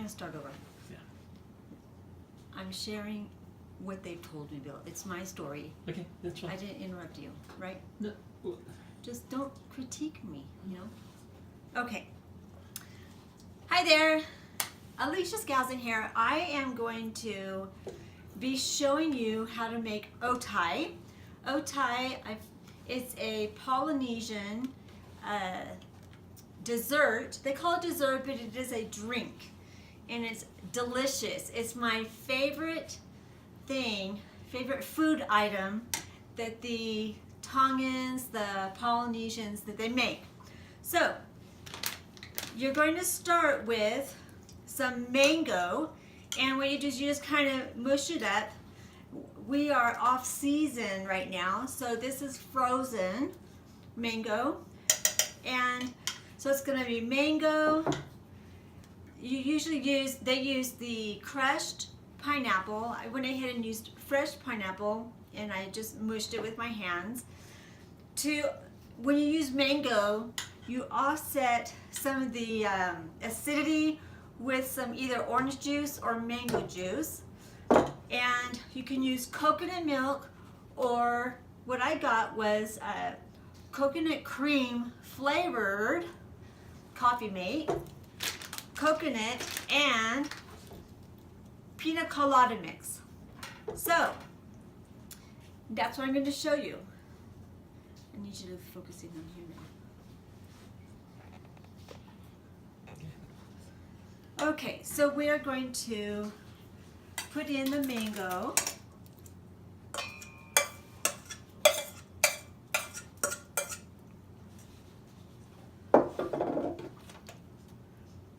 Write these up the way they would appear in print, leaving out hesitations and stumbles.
going to start over. Yeah. I'm sharing what they've told me, Bill. It's my story. Okay, that's fine. I didn't interrupt you, right? No. Well, Just don't critique me, you know? Okay. Hi there. Alicia Skousen here. I am going to be showing you how to make otai. Otai, it's a Polynesian dessert. They call it dessert, but it is a drink. And it's delicious. It's my favorite thing, favorite food item that the Tongans, the Polynesians, that they make. So, you're going to start with some mango, and what you do is you just kind of mush it up. We are off season right now, so this is frozen mango, and so it's going to be mango. You usually they use the crushed pineapple. I went ahead and used fresh pineapple, and I just mushed it with my hands. When you use mango, you offset some of the acidity with some either orange juice or mango juice. And you can use coconut milk, or what I got was coconut cream flavored Coffee Mate, coconut, and pina colada mix. So that's what I'm going to show you. I need you to focus in on here now. Okay, so we are going to put in the mango.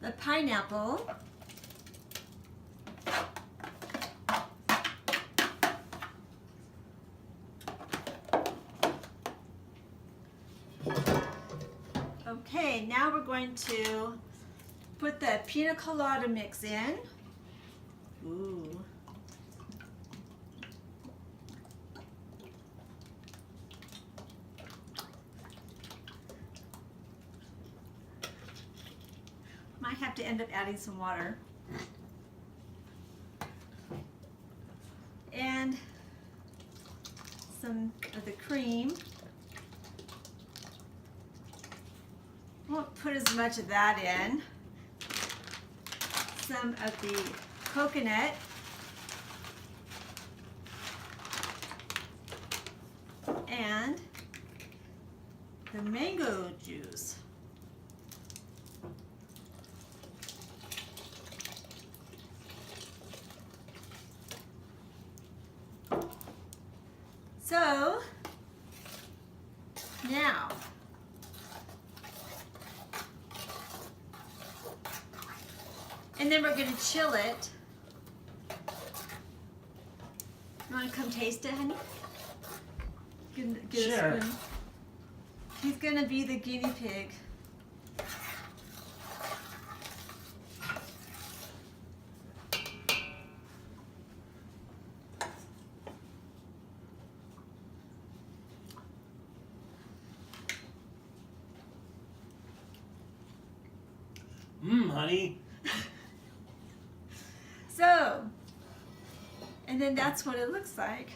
The pineapple. Okay, now we're going to put the pina colada mix in. Ooh. Might have to end up adding some water. And some of the cream. Won't put as much of that in. Some of the coconut. And the mango juice. So, now, and then we're going to chill it. You want to come taste it, honey? Get Sure. a spoon. He's going to be the guinea pig. Honey. So, and then that's what it looks like.